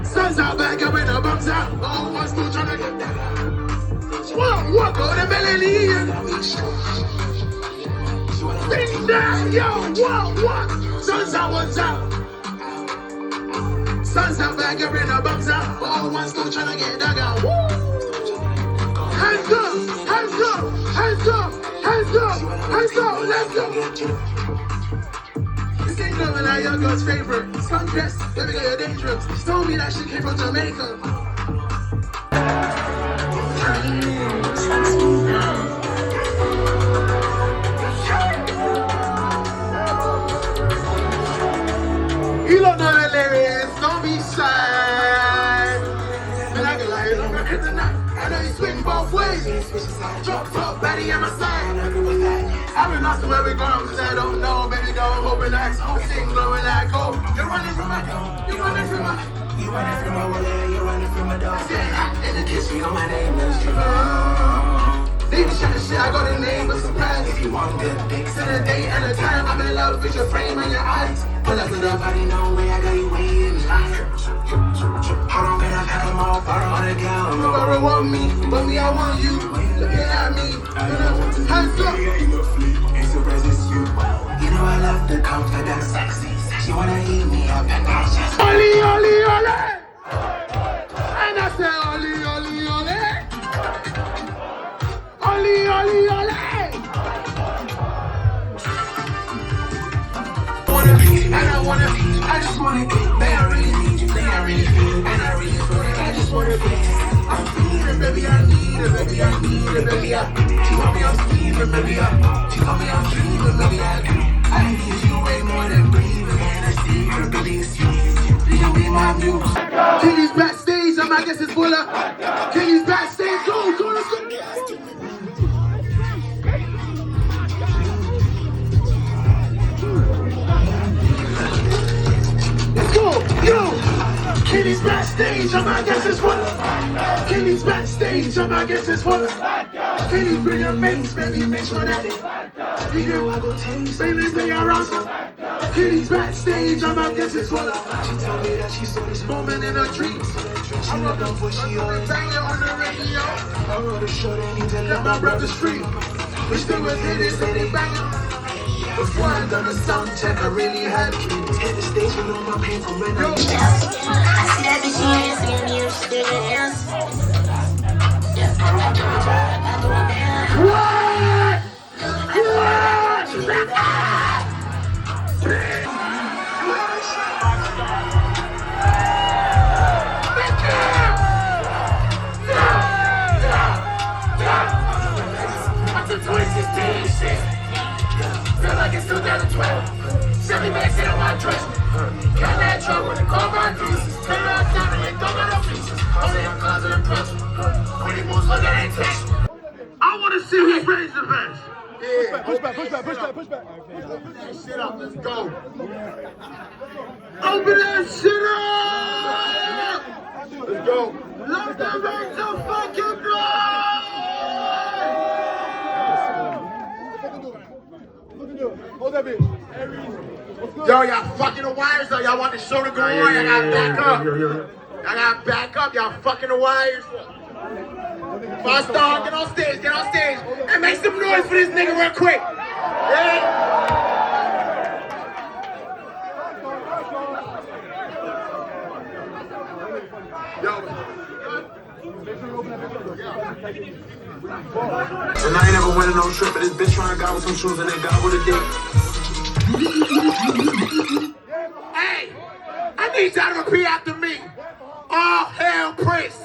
Sun's out, back up in the bums out. Oh, one still trying to get that. What? Go to Melanie. Bring down, yo, what? Sun's out, what's out? Sun's out, back up in the bums out. Oh, one still trying to get that out. Hands up, hands up, hands up, hands up, hands up, let's go. This ain't nothing like your girl's favorite. Sundress, baby girl, you're dangerous. She told me that she came from Jamaica. You don't know the lyrics, don't be shy. Man, I can lie, you don't remember tonight. I know you swing both ways. Drop top, baddie on my side. I've been lost where we going, cause I don't know. Baby girl, I'm hoping that whole thing blowing like gold. You're running from my door, you're running from my. You running from my wallet, you're running from my dog. In the kitchen, you know my name is Baby, shut the shit, I got a name, but surprise. If you want good pics and a date and a time, I'm in love with your frame and your eyes. Pull up to the party, no way, I got you waiting. Hold on, can I pack them all, borrow on the gal. Nobody want me, but me, I want you. Looking at me, hands up. Ain't surprised it's you. You know I love the comfort and sexy. She wanna eat me up and I just Oli, Oli, Oli. And I say Oli, Oli, Oli. Oli, Oli, Oli. I just wanna be, they are really need you, they are really feel, and I really feel it, I just wanna be. I'm feeling, baby, I need it, baby, I need it, baby, she told me I'm scheming, baby, she told me I'm dreaming, baby, I need you way more than breathing, and I see her, baby, it's you be my muse. Kenny's backstage, I guess it's full of. Kenny's backstage, go, let's go. Yo, Kenny's backstage, I guess it's what. Kenny's backstage, I guess it's what. Kenny, bring your mates, baby, make sure that it. You know I go taste, baby, they are awesome. Kenny's backstage, I guess it's what. She told me that she saw this moment in her dreams. She loved them for she always banging on the radio. I wrote a show, they need to let my brother stream. Wish they was in it, say they banging. Before I done a sound check, I really had dreams. Hit the station on my paper when I see that bitch, she ain't singing me, she's still in hands. What? 2016 shit. Feel like it's 2012. Silly man sit on my dress. Got that truck with the car by pieces. Turn around down and they don't got no features. Only them cars are impressive. When he moves like that ain't text. I want to see who's raised the best. Yeah. Push back. Push that shit up. Let's go. Open that shit up. Let's go. Let them make some fucking noise. Hold that bitch. Yo, y'all fucking the wires though. Y'all want the show to go on. Y'all gotta back up. Y'all gotta back up. Y'all fucking the wires. Fast dog, get on stage. And make some noise for this nigga real quick. Yeah. Yo. And I ain't never went on no trip, but this bitch trying to go with some shoes and they got with a dick. Hey, I need y'all to repeat after me. All hail Prince.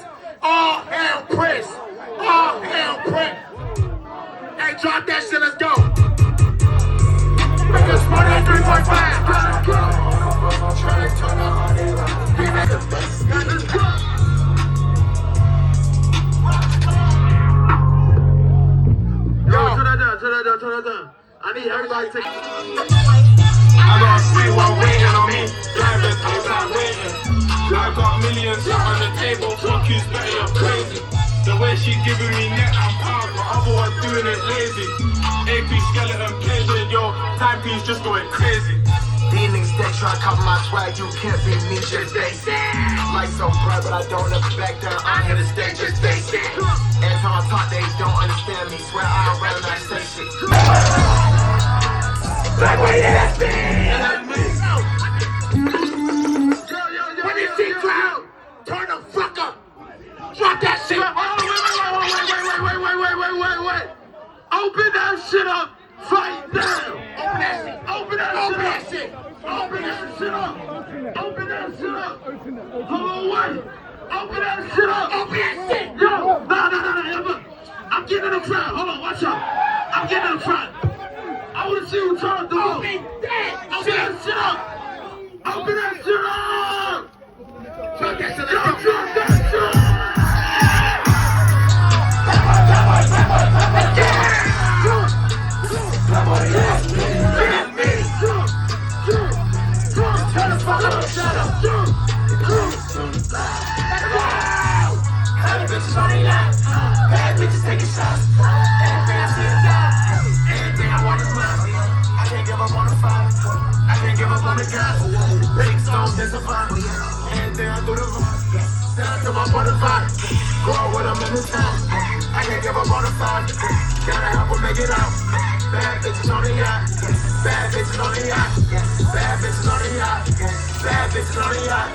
All hail Prince. All hail Prince. Hey, drop that shit, let's go. Make us money at 3.5. Turn that down. I need everybody to. I got 3-1 waiting on me. Driving outside waiting. I got millions on the table. Fuck you, spray, you're crazy. The way she giving me neck, I'm proud, but otherwise doing it lazy. AP skeleton pleasure, yo. Timepiece just going crazy. These niggas that try to copy my swag, you can't be me, just face it. Lights so bright, but I don't ever back down. I'm here to stay, just face it. Every time I talk, they don't understand me. Swear I'd rather not say shit. Blackboy, that's me. When this shit drop, turn the fuck up. Drop that shit. Wait. Open that shit up right now. Open that shit. Open that shit. Open that shit up. Open that shit up. Hold on, wait. Open that shit up. Open that shit. Yo, no. I'm getting in the front. Hold on, watch out. I'm getting in the front. I want to see who trying to do it. Open that shit up. Open that shit up. Drop that shit up. Drop that shit up. Bad bitches on the yacht. Bad bitches taking shots. Anything I see is God. Anything I want is mine. I can't give up on the fight. I can't give up on the guys. Big stones disappoint. Anything I do the vibe. Stand to my butterfly. Grow with them in the town. I can't give up on the fight. Gotta help them make it out. Bad bitches on the yacht. Bad bitches on the yacht. Bad bitches on the yacht. Bad bitches on the yacht.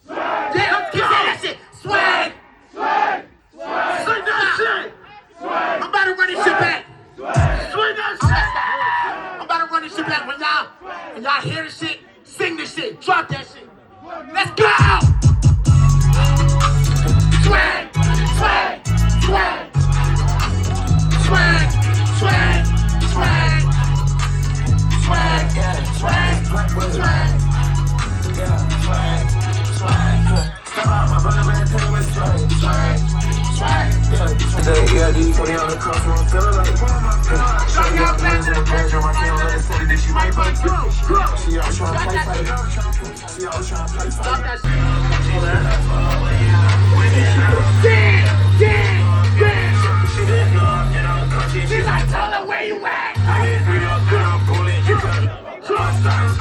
Yeah, let's get that shit. Swag. Swing that shit. I'm about to run this shit back. Swing that shit. I'm about to run this shit back. When y'all hear this shit, sing this shit. Drop that shit. Let's go. Swag. Yeah, these 20 on the cross, I'm feeling like she got plans in the bedroom, I can't let her say that she might bite. She always trying to play fight. She always trying to play fight. She's like, tell her where you at. I get real good, I'm pulling you cut. Trust times,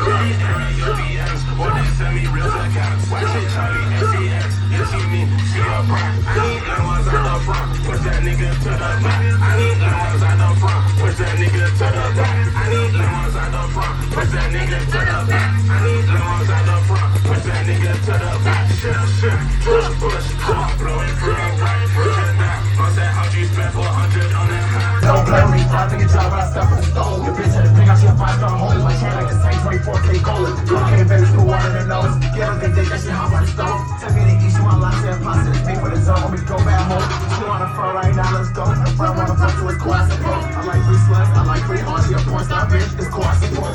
or they send me real accounts. Why she Charlie SCX? You see me, she a prime. I need the ones out the front, push that nigga to the back. I need the ones out the front, push that nigga to the back. I need the ones out the front, push that nigga to the back. I need the ones out the front, push that nigga to the back. Shit, push, blowing free, right, push it back. Bust that how you spend 400 on that high. Don't play with me, 5 nigga job, I step in the stove. Your bitch had a pig out, she a 5-star hole. My chain like the same 24K goalie. Cocaine baby, school water in the nose. Get on the dick, that shit hot by the stove. Tell me to eat, she want lots of pasta. Pay for the zone, we go back home. She want a fur right now, let's go. Friend wanna fuck to his quads and go. I like free sluts, I like free horse. She a porn star bitch, it's quads and go.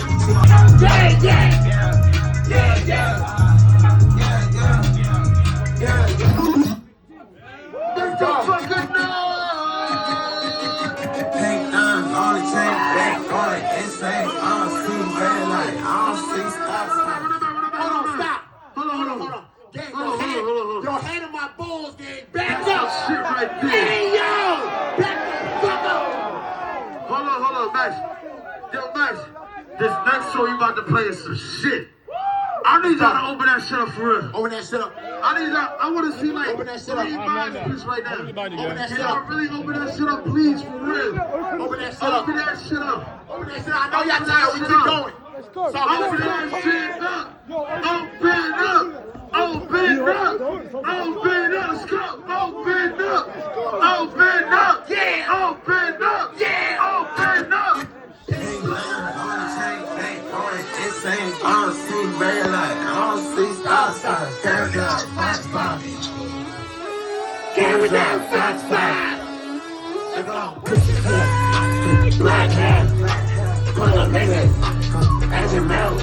Your hand in my balls, gang. Back up. Shit right there. Hey, yo. Back the fuck up. Hold on, Max. Yo, Max. This next show you about to play is some shit. I need y'all to open that shit up for real. Open that shit up. I want to see like open that shit up. 3 minds please right now. Open that shit up. Really open that shit up, please, for real. Open that shit up. Open that shit up. Open that shit up. I know y'all tired. We keep going. Open that shit up. Open up. Open up! Open up! Let's go! Open up! Open up! Yeah! Open up! Yeah! Open up! Insane, I don't see red light, I don't see stop signs. Carry down, fast five. Carry down, fast five. Black hat, put a minute, as you melt.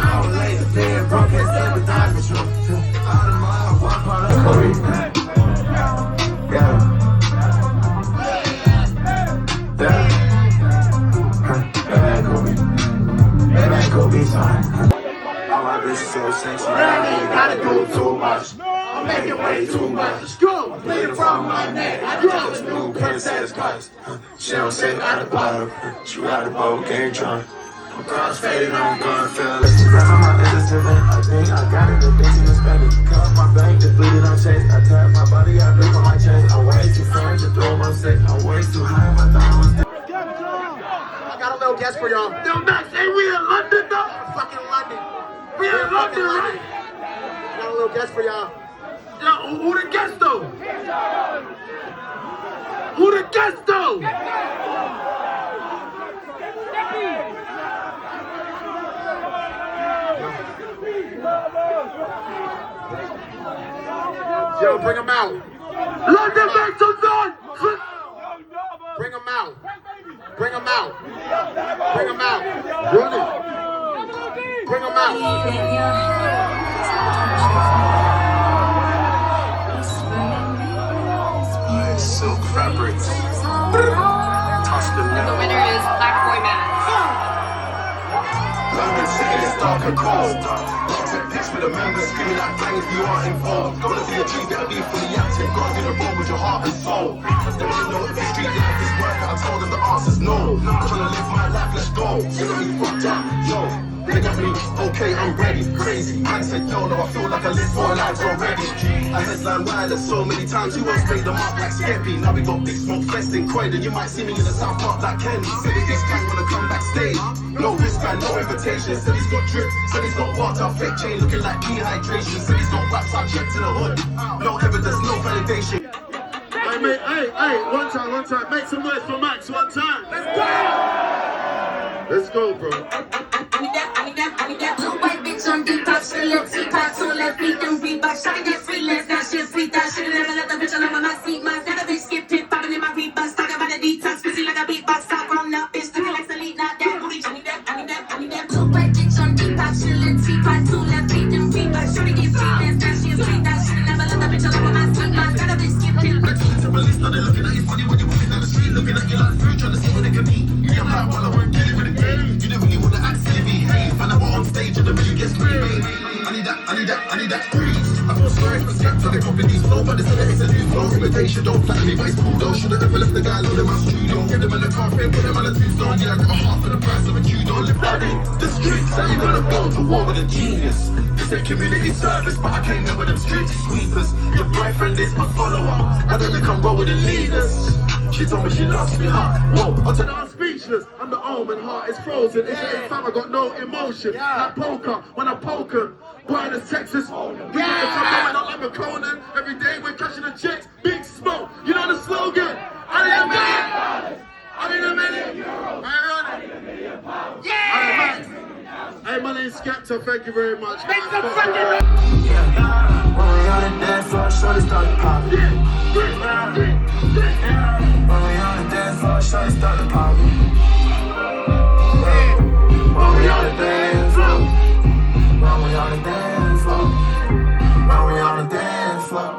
I don't like the bed, broke his sabotage with you. All the mile, walk on the street. Yeah. Baby, go be time. All my bitches so sexy, I ain't gotta do too much. I'm making way too much. Go, bleeding from my neck. I got this new princess cuts. She don't sing out the bottle. She ride the boat, game drunk. I'm crossfaded, I'm gonna feel it. Grab on my innocent, I think I got it, the bitch in the Spanish. Cut my bank, the bleeding on chase. I tap my body, I bleed on my chest. I'm way too far to throw my stick. I'm way too high, my thumb was I got a little guess for y'all. Yo, Max, ain't we in London though? We're fucking London. We in London, right? I got a little guess for y'all. Yo, who the guest though? Who the guest though? Yo, bring him out. London, make some noise. Bring him out. Bring him out. Bring him out. Run it. Bring him out. Silk fabrics. Toss them down. The winner is Plaqueboymax. London city is dark and cold. Pics with a member screaming like bang if you aren't involved. Gonna be a dream that'll be fully active. Gotta be the road with your heart and soul. They wanna know if the street life is worth it. I told them the answer's no. I'm trying to live my life, let's go. You got me fucked up, yo. They got me, okay, I'm ready, crazy. Man said, yo, no, I feel like I live 4 lives already. I headline wireless so many times, you once made them up like Skeppy. Now we got big smoke fest in Croydon. You might see me in the South Park like Kenny. Said that this gang wanna come backstage. No wristband, no invitation. Said he's got drip, said he's got water, fake chain looking like dehydration. Said he's got raps, I checked in the hood. No evidence, no validation. Hey, mate, hey, one time. Make some noise for Max, one time. Let's go, bro. I need that blue white bitch on detox, she little teapot, so let's beat them Reeboks. Tryna get freelance, that shit free, that shit never let the bitch alone on my seat. My that bitch skip it, popping in my Reeboks, talking about the detox, pussy like a beatbox, top grown up, bitch looking like Selena, not that booty. I need that blue white bitch on detox, she little teapot, so let's beat them Reeboks. Tryna get freelance, that shit free, that shit never let the bitch alone on my seat. My that bitch skip it. Now they're looking at you funny when you're walking down the street, looking at you like fruit, trying to see what they can eat. Yeah, I'm like, well, I won't get it with a game. You don't really want to act silly, behave. And I'm on stage and the video gets screaming. I need that freeze. I feel sorry for Skepta, they're copying these flow, but they say that it's a new flow. Imitation don't flatter me, but it's cool though. Should've never left the guy alone in my studio. Get them in the car, put them on a two-stone. Yeah, I got a half for the price of a judo. Live bloody the streets, I ain't gonna go to war with a genius. This ain't community service, but I came in with them street sweepers. Your boyfriend is my follower, I don't think I'm roll with the leaders. She told me she loves me hard. Whoa, I said I'm speechless. I'm the almond, heart is frozen. It's a fam, I got no emotion. Like poker, when I poke her. Born in Texas. We got it from going out like a Conan. Every day we're cashing the checks. Big smoke. You know the slogan. I need a million. I heard it. Yeah. Hey, my name's Skepta. Thank you very much. Make some fucking when we on the dance floor, shorty start to pop. When we on the dance floor, shorty start to pop. When we on the dance floor, when we on the dance floor, when we on the dance floor.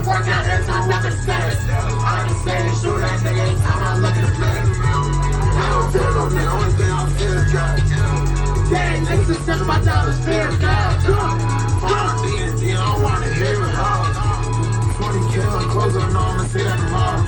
Work out every time I'm in status. I can say this, shoot that nigga every time I look at the place. I don't feel no nigga, only thing I'm feeling God. Dang, niggas just talking about dollars, fear God. Fuck DNT, I don't wanna hear it all. 20 killing, clothes on, I'ma see that tomorrow.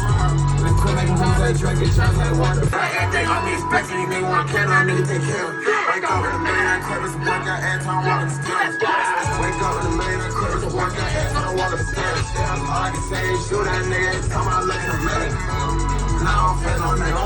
Then quit making moves, they drink it, shots like water. Everything on me, expecting you, nigga want can, I nigga take care of it. Wake up with a million clippers, work out every time I walk in the stairs. Wake up with a million clippers, work out every time I walk in the stairs. All I can say is shoot that nigga every time I look in the mirror. And I don't feel no nigga.